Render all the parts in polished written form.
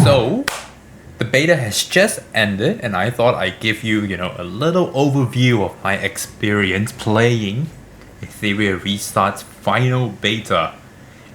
So, the beta has just ended, and I thought I'd give you, a little overview of my experience playing Etheria Restart's final beta.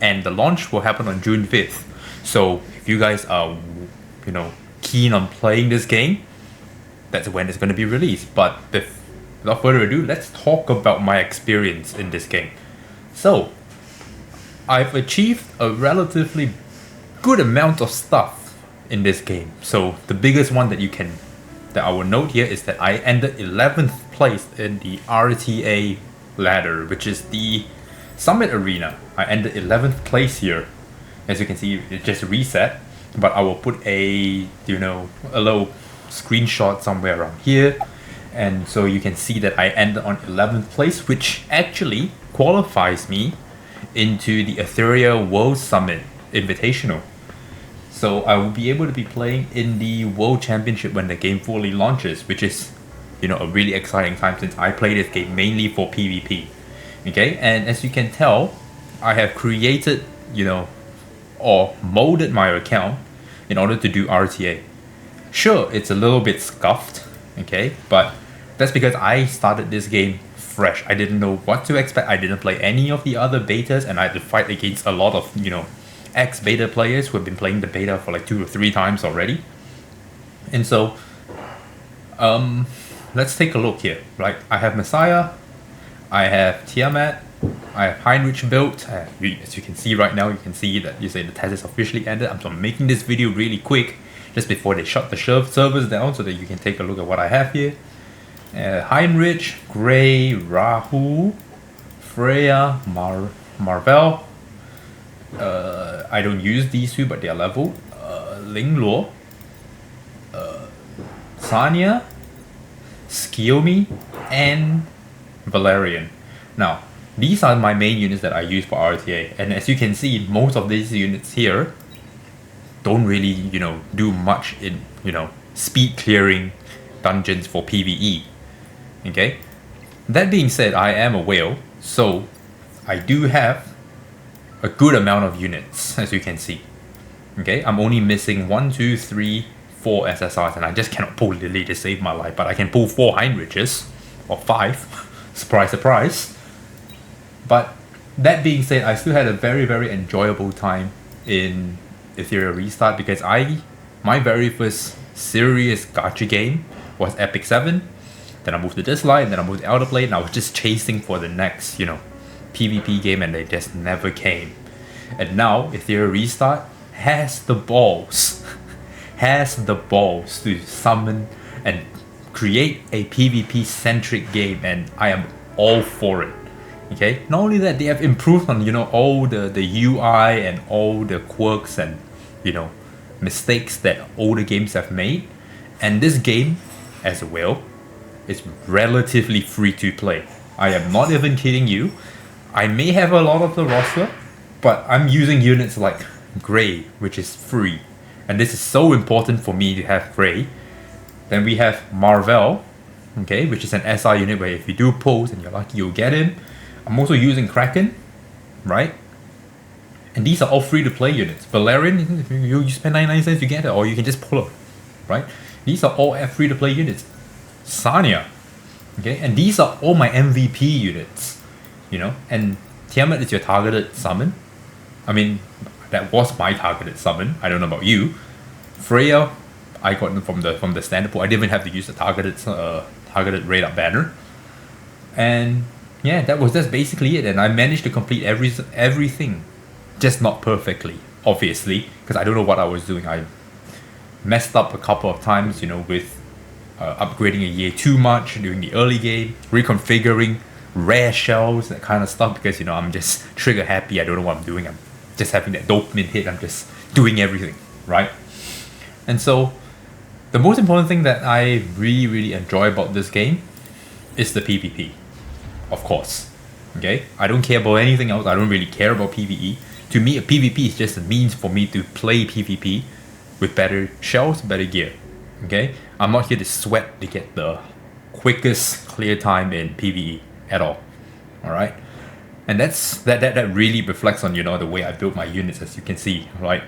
And the launch will happen on June 5th. So, if you guys are, keen on playing this game, that's when it's going to be released. But without further ado, let's talk about my experience in this game. So, I've achieved a relatively good amount of stuff in this game. So the biggest one that I will note here is that I ended 11th place in the RTA ladder, which is the Summit Arena. I ended 11th place here. As you can see, it just reset, but I will put a little screenshot somewhere around here, and so you can see that I ended on 11th place, which actually qualifies me into the Etheria World Summit Invitational. So I will be able to be playing in the World Championship when the game fully launches, which is, a really exciting time since I play this game mainly for PvP. Okay, and as you can tell, I have created, or molded my account in order to do RTA. Sure, it's a little bit scuffed, okay, but that's because I started this game fresh. I didn't know what to expect. I didn't play any of the other betas, and I had to fight against a lot of, ex-beta players who have been playing the beta for like 2 or 3 times already. And so, let's take a look here, right? I have Messiah, I have Tiamat, I have Heinrich built. As you can see right now, you can see that the test is officially ended. I'm making this video really quick, just before they shut the servers down, so that you can take a look at what I have here. Heinrich, Gray, Rahu, Freya, Marvel. I don't use these two, but they are leveled. Lingluo, Sanya, Skiomi, and Valerian. Now, these are my main units that I use for RTA, and as you can see, most of these units here don't really, do much in, speed clearing dungeons for PvE. Okay? That being said, I am a whale, so I do have a good amount of units, as you can see. Okay, I'm only missing 1, 2, 3, 4 SSRs, and I just cannot pull Lily to save my life, but I can pull 4 Heinriches, or 5, surprise surprise. But that being said, I still had a very, very enjoyable time in Etheria Restart, because my very first serious gacha game was Epic 7, then I moved to this line, then I moved to Elder Blade, and I was just chasing for the next, PvP game, and they just never came. And now Etheria Restart has the balls to summon and create a PvP centric game, and I am all for it. Okay, not only that, they have improved on all the UI and all the quirks and mistakes that older games have made, and this game as well is relatively free to play. I am not even kidding you. I may have a lot of the roster, but I'm using units like Grey, which is free. And this is so important for me to have Grey. Then we have Marvel, okay, which is an SR unit where if you do pulls and you're lucky, you'll get him. I'm also using Kraken, right? And these are all free to play units. Valerian, you spend 99 cents, you get it, or you can just pull it, right? These are all free to play units. Sanya, okay, and these are all my MVP units. And Tiamat is your targeted summon. I mean, that was my targeted summon. I don't know about you. Freya, I got them from the standard pool. I didn't even have to use the targeted raid up banner. And yeah, that's basically it. And I managed to complete everything, just not perfectly, obviously, because I don't know what I was doing. I messed up a couple of times, with upgrading a year too much during the early game, reconfiguring rare shells, that kind of stuff, because I'm just trigger happy. I don't know what I'm doing. I'm just having that dopamine hit. I'm just doing everything, right? And so the most important thing that I really, really enjoy about this game is the PvP, of course. Okay, I don't care about anything else. I don't really care about PvE. To me, a PvP is just a means for me to play PvP with better shells, better gear. Okay, I'm not here to sweat to get the quickest clear time in PvE at all. All right, and that really reflects on the way I build my units, as you can see, right?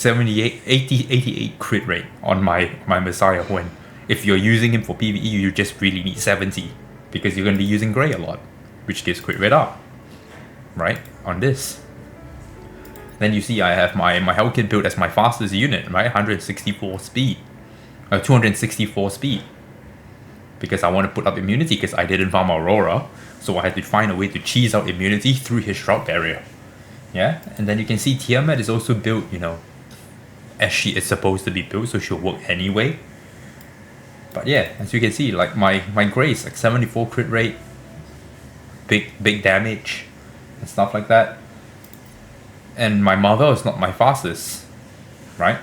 78, 80, 88 crit rate on my Messiah, when if you're using him for PvE, you just really need 70 because you're going to be using Grey a lot, which gives crit rate up, right, on this. Then you see I have my Hellkit build as my fastest unit, right, 164 speed, 264 speed, because I want to put up immunity because I didn't farm Aurora, so I had to find a way to cheese out immunity through his Shroud Barrier. Yeah, and then you can see Tiamat is also built, you know, as she is supposed to be built, so she'll work anyway. But yeah, as you can see, like my Grace, like 74 crit rate, big damage, and stuff like that. And my Mother is not my fastest, right?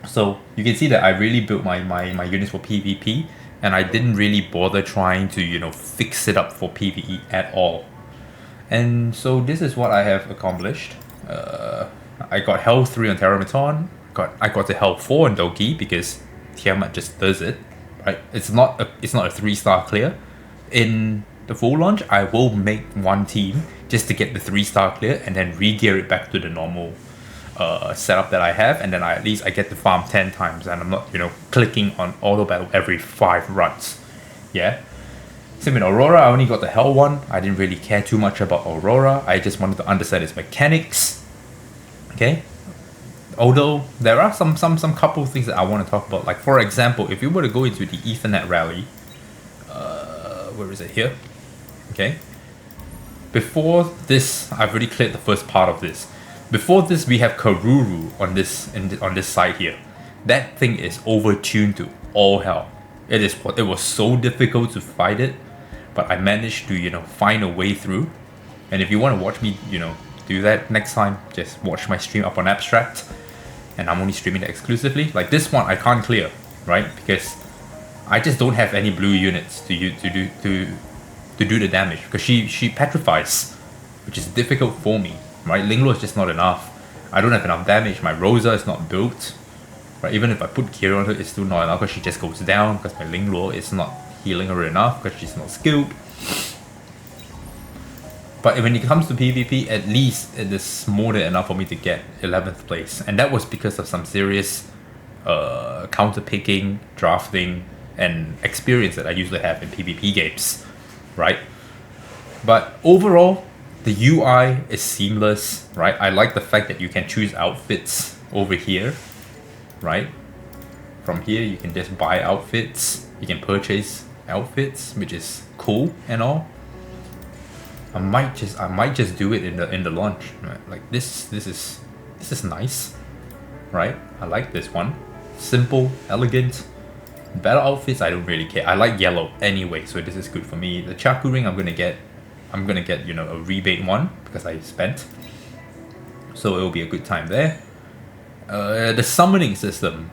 So you can see that I really built my units for PvP, and I didn't really bother trying to, you know, fix it up for PvE at all. And so this is what I have accomplished. I got Hell 3 on Terramaton. I got to Hell 4 on Doki because Tiamat just does it, right? It's not a 3-star clear. In the full launch, I will make one team just to get the 3-star clear and then re-gear it back to the normal setup that I have, and then at least I get to farm 10 times and I'm not, you know, clicking on auto battle every 5 runs. Yeah. Same with Aurora, I only got the Hell one. I didn't really care too much about Aurora. I just wanted to understand its mechanics. Okay. Although there are some couple of things that I want to talk about. Like for example, if you were to go into the Ethernet rally, where is it here? Okay. Before this, I've already cleared the first part of this. Before this, we have Karuru on this side here. That thing is overtuned to all hell. It was so difficult to fight it, but I managed to, you know, find a way through. And if you want to watch me, you know, do that next time, just watch my stream up on Abstract, and I'm only streaming it exclusively. Like this one, I can't clear, right? Because I just don't have any blue units to do the damage, because she petrifies, which is difficult for me, right? Linglo is just not enough. I don't have enough damage. My Rosa is not built, right? Even if I put Kira on her, it's still not enough because she just goes down, because my Linglo is not healing her enough because she's not skilled. But when it comes to PvP, at least it is more than enough for me to get 11th place, and that was because of some serious counter picking, drafting, and experience that I usually have in PvP games, right? But overall, the UI is seamless, right? I like the fact that you can choose outfits over here, right? From here, you can just buy outfits. You can purchase outfits, which is cool and all. I might just do it in the launch, right? Like this is nice, right? I like this one. Simple, elegant. Battle outfits, I don't really care. I like yellow anyway, so this is good for me. The Chaku ring, I'm gonna get, you know, a rebate one because I spent, so it will be a good time there. The summoning system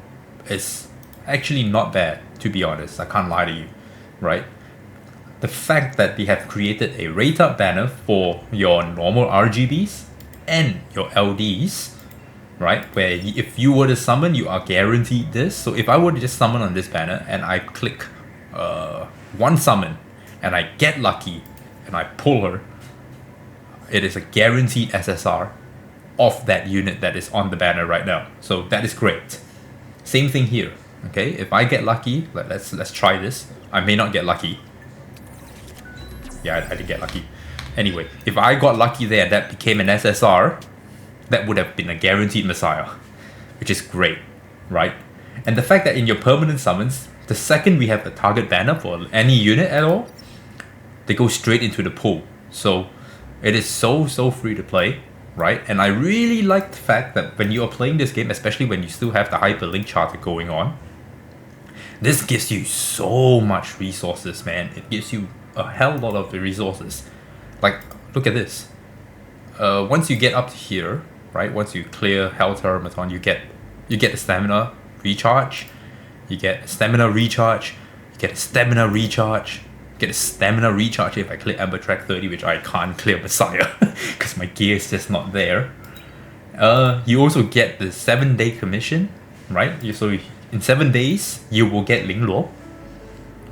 is actually not bad, to be honest. I can't lie to you, right? The fact that they have created a rate up banner for your normal RGBs and your LDs, right? Where if you were to summon, you are guaranteed this. So if I were to just summon on this banner and I click one summon and I get lucky and I pull her, it is a guaranteed SSR of that unit that is on the banner right now. So that is great. Same thing here. Okay, if I get lucky, let's try this. I may not get lucky. Yeah, I did get lucky. Anyway, if I got lucky there, that became an SSR, that would have been a guaranteed Messiah, which is great, right? And the fact that in your permanent summons, the second we have a target banner for any unit at all, they go straight into the pool. So it is so free to play, right? And I really like the fact that when you are playing this game, especially when you still have the Hyperlink charter going on, this gives you so much resources, man. It gives you a hell lot of the resources. Like, look at this. Once you get up to here, right? Once you clear Hell Terramaton, you get a stamina recharge. You get a stamina recharge. You get a stamina recharge. You get a stamina recharge if I clear Ember Track 30, which I can't clear Messiah because my gear is just not there. You also get the 7-day commission, right? So in 7 days, you will get Lingluo,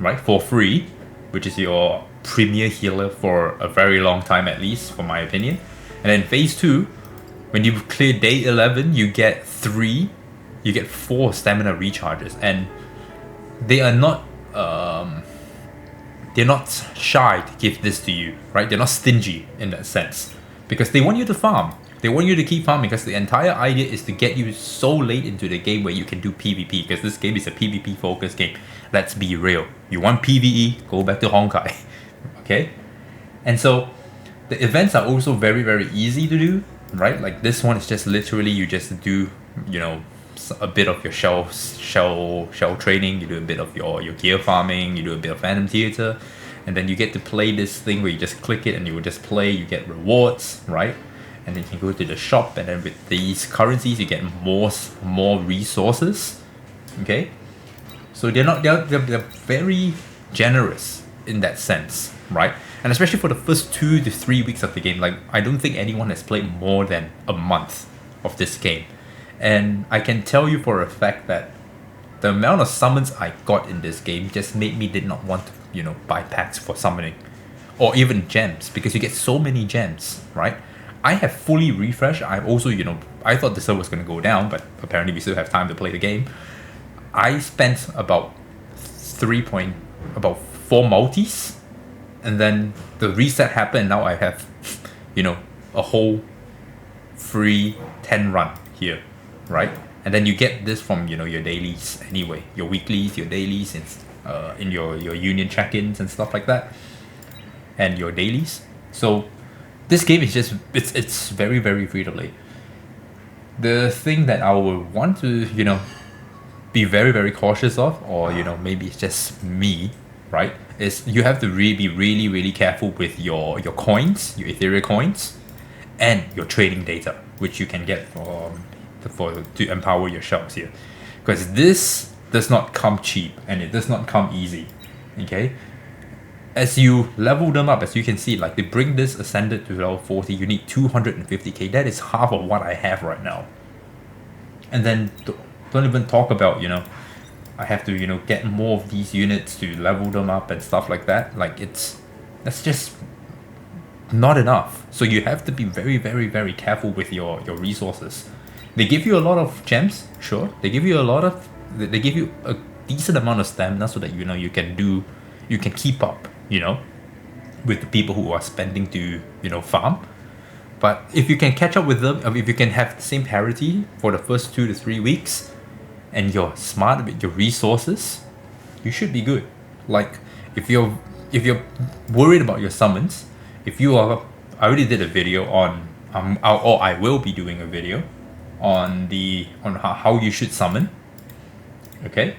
right? For free, which is your premier healer for a very long time, at least, for my opinion. And then phase 2, When you clear day 11, you get 4 stamina recharges, and they are not they're not shy to give this to you, right? They're not stingy in that sense, because they want you to farm. They want you to keep farming, because the entire idea is to get you so late into the game where you can do PvP, because this game is a PvP focused game. Let's be real. You want PvE, go back to Honkai. Okay? And so the events are also very, very easy to do, right? Like this one is just literally you just do, you know, a bit of your shell training, you do a bit of your gear farming, you do a bit of Phantom Theater, and then you get to play this thing where you just click it and you will just play, you get rewards, right? And then you can go to the shop, and then with these currencies you get more resources. Okay, so they're very generous in that sense, right? And especially for the first 2 to 3 weeks of the game, like I don't think anyone has played more than a month of this game, and I can tell you for a fact that the amount of summons I got in this game just made me did not want to, you know, buy packs for summoning, or even gems, because you get so many gems, right? I have fully refreshed. I've also, you know, I thought the server was going to go down, but apparently we still have time to play the game. I spent about 4 multis, and then the reset happened. Now I have, you know, a whole free 10 run here, right? And then you get this from, you know, your dailies anyway, your weeklies, your dailies, in your union check-ins and stuff like that, and your dailies. So this game is just, it's very, very free to play. The thing that I would want to, you know, be very, very cautious of, or, you know, maybe it's just me, right, is you have to be really, really careful with your coins, your Etheria coins, and your trading data, which you can get to empower your shells here. Because this does not come cheap, and it does not come easy, okay? As you level them up, as you can see, like they bring this ascended to level 40, you need 250k. That is half of what I have right now. And then don't even talk about, you know, I have to, you know, get more of these units to level them up and stuff like that. Like that's just not enough. So you have to be very, very, very careful with your resources. They give you a lot of gems, sure. They give you a decent amount of stamina so that, you know, you can keep up, you know, with the people who are spending to, you know, farm. But if you can catch up with them, if you can have the same parity for the first 2 to 3 weeks, and you're smart with your resources, you should be good. Like if you're worried about your summons, I already did a video on or I will be doing a video on how you should summon. Okay,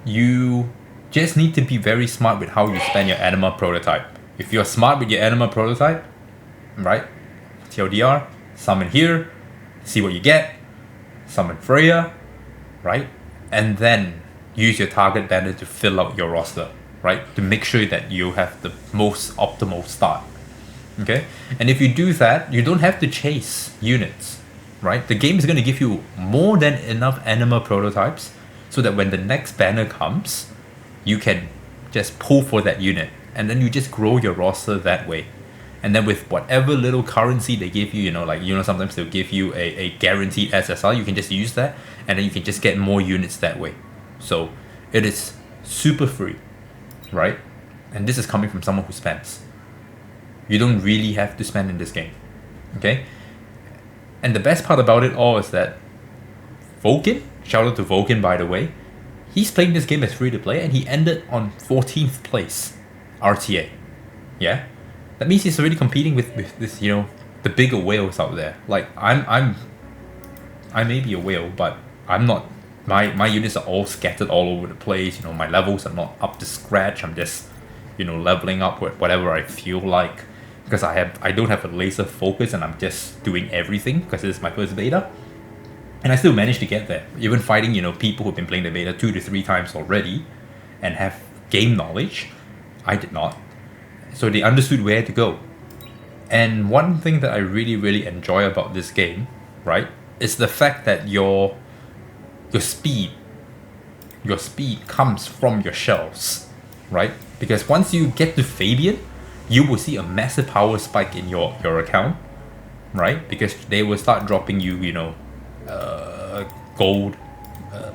you just need to be very smart with how you spend your anima prototype. If you're smart with your anima prototype, right, TLDR, summon here, see what you get, summon Freya, right, and then use your target banner to fill out your roster, right, to make sure that you have the most optimal start. Okay, and if you do that, you don't have to chase units, right? The game is going to give you more than enough anima prototypes so that when the next banner comes, you can just pull for that unit, and then you just grow your roster that way. And then with whatever little currency they give you, you know, like, you know, sometimes they'll give you a guaranteed SSR, you can just use that, and then you can just get more units that way. So it is super free, right? And this is coming from someone who spends. You don't really have to spend in this game, okay? And the best part about it all is that Vulcan, shout out to Vulcan by the way, he's playing this game as free to play, and he ended on 14th place RTA. Yeah, that means he's already competing with this, you know, the bigger whales out there. Like I may be a whale, but I'm not. My units are all scattered all over the place. You know, my levels are not up to scratch. I'm just, you know, leveling up with whatever I feel like, because I don't have a laser focus, and I'm just doing everything because this is my first beta. And I still managed to get there, even fighting, you know, people who've been playing the beta 2 to 3 times already and have game knowledge. I did not. So they understood where to go. And one thing that I really, really enjoy about this game, right, is the fact that your speed comes from your shells, right? Because once you get to Fabian, you will see a massive power spike in your account. right? Because they will start dropping you, gold,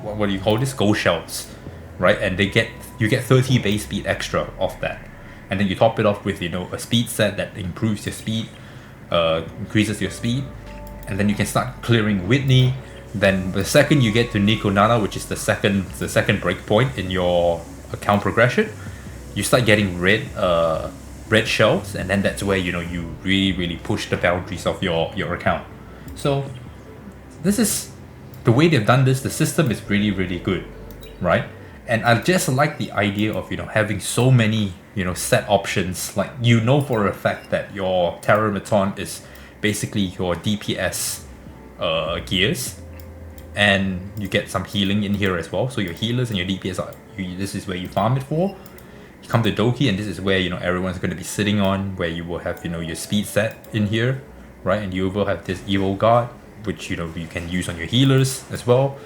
what do you call this? Gold shells, right? And you get 30 base speed extra off that. And then you top it off with, a speed set that improves your speed, increases your speed. And then you can start clearing Whitney. Then the second you get to Nico Nana, which is the second breakpoint in your account progression, you start getting red shells, and then that's where you really push the boundaries of your account. So this is the way they've done this. The system is really good, right? And I just like the idea of having so many set options. Like for a fact that your Terramaton is basically your DPS gears, and you get some healing in here as well. So your healers and your DPS this is where you farm it for. You come to Doki, and this is where everyone's going to be sitting on, where you will have your speed set in here, right? And you will have this evil guard, which you can use on your healers as well,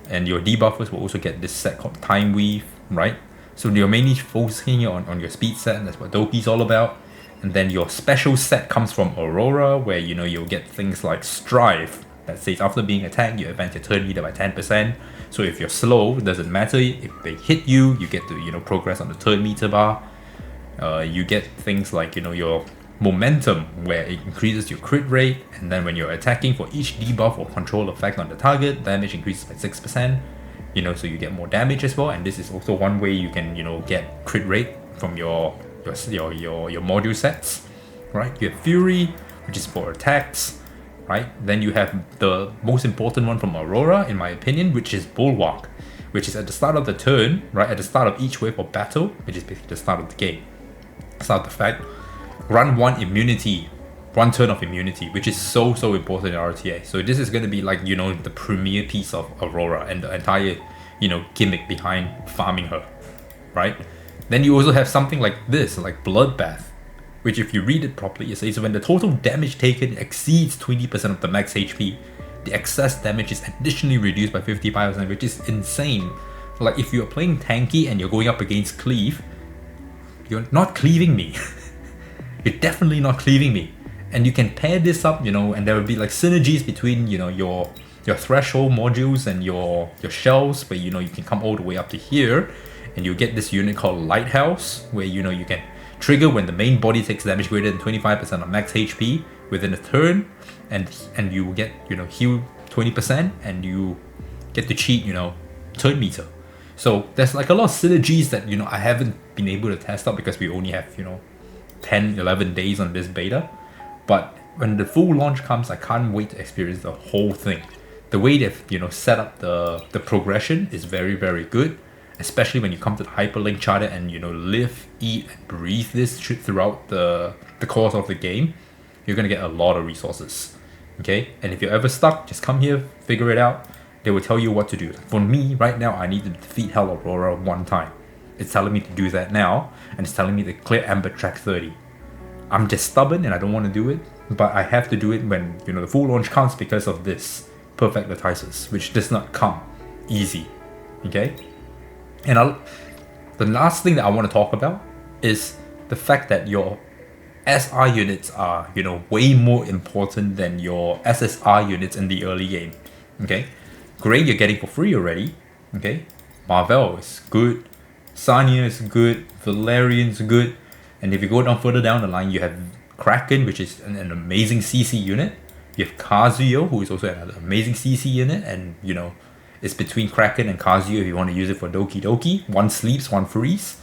and your debuffers will also get this set called Time Weave, right? So you're mainly focusing on your speed set, and that's what Doki's all about. And then your special set comes from Aurora, where you'll get things like Strive that says after being attacked, you advance your turn meter by 10%. So if you're slow, it doesn't matter. If they hit you, you get to progress on the turn meter bar. You get things like your momentum, where it increases your crit rate, and then when you're attacking, for each debuff or control effect on the target, damage increases by 6%. So you get more damage as well. And this is also one way you can get crit rate from your module sets, right? You have Fury, which is for attacks, right? Then you have the most important one from Aurora, in my opinion, which is Bulwark, which is at the start of the turn, right? At the start of each wave of battle, which is basically the start of the game, start the fact, run one turn of immunity, which is so important in RTA. So this is going to be like the premier piece of Aurora and the entire gimmick behind farming her, right? Then you also have something like this, like Bloodbath, which if you read it properly, it says when the total damage taken exceeds 20% of the max HP, the excess damage is additionally reduced by 55%, which is insane. Like if you're playing tanky and you're going up against cleave, you're not cleaving me. You're definitely not cleaving me. And you can pair this up, and there will be like synergies between your threshold modules and your shells, where you can come all the way up to here, and you get this unit called Lighthouse, where you can trigger when the main body takes damage greater than 25% of max HP within a turn, and you will get heal 20%, and you get to cheat turn meter. So there's like a lot of synergies that I haven't been able to test out because we only have 10-11 days on this beta. But when the full launch comes, I can't wait to experience the whole thing. The way they've set up the progression is very good, especially when you come to the Hyperlink charter and live, eat, and breathe this throughout the course of the game. You're gonna get a lot of resources, okay? And if you're ever stuck, just come here, figure it out. They will tell you what to do. For me, right now, I need to defeat Hell Aurora one time. It's telling me to do that now, and it's telling me to clear Amber Track 30. I'm just stubborn and I don't want to do it, but I have to do it when the full launch comes, because of this Perfect Latices, which does not come easy, okay? And the last thing that I want to talk about is the fact that your SR units are way more important than your SSR units in the early game, okay? Grey you're getting for free already, okay? Marvel is good, Sanya is good, Valerian's good, and if you go further down the line, you have Kraken, which is an amazing CC unit. You have Kazuyo, who is also another amazing CC unit, and it's between Kraken and Kazuyo if you want to use it for Doki Doki. One sleeps, one frees,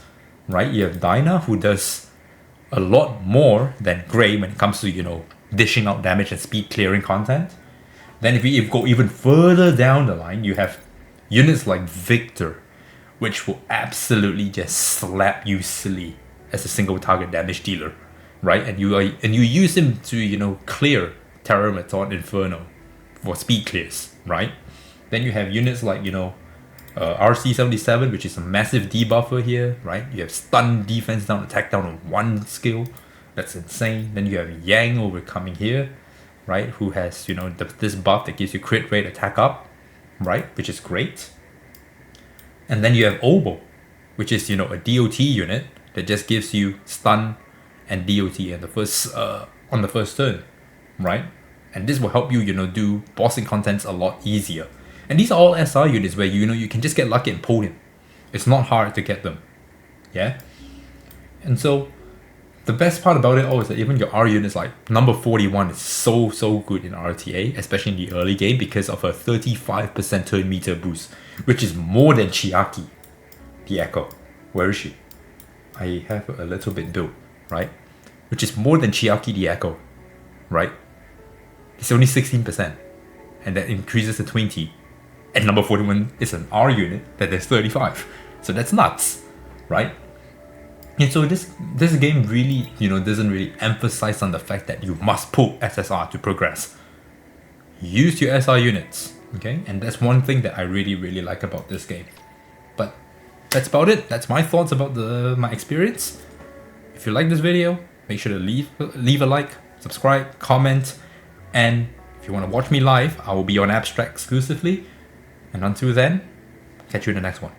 right? You have Dinah, who does a lot more than Grey when it comes to dishing out damage and speed clearing content. Then if you go even further down the line, you have units like Victor, which will absolutely just slap you silly as a single target damage dealer, right? And you use him to clear Terramaton Inferno for speed clears, right? Then you have units like RC77, which is a massive debuffer here, right? You have stun, defense down, attack down on one skill. That's insane. Then you have Yang overcoming here, right? Who has this buff that gives you crit rate, attack up, right? Which is great. And then you have Obo, which is a DOT unit that just gives you stun and DOT on the first turn, right? And this will help you, do bossing contents a lot easier. And these are all SR units where, you can just get lucky and pull him. It's not hard to get them. Yeah? And so, the best part about it all is that even your R units like number 41 is so good in RTA, especially in the early game because of a 35% turn meter boost, which is more than Chiaki, the Echo. Where is she? I have a little bit built, right? Which is more than Chiaki the Echo, right? It's only 16%, and that increases to 20. And number 41 is an R unit that is 35. So that's nuts, right? And so this game really, doesn't really emphasize on the fact that you must pull SSR to progress. Use your SR units, okay? And that's one thing that I really like about this game. But that's about it. That's my thoughts about my experience. If you like this video, make sure to leave a like, subscribe, comment, and if you want to watch me live, I will be on Abstract exclusively. And until then, catch you in the next one.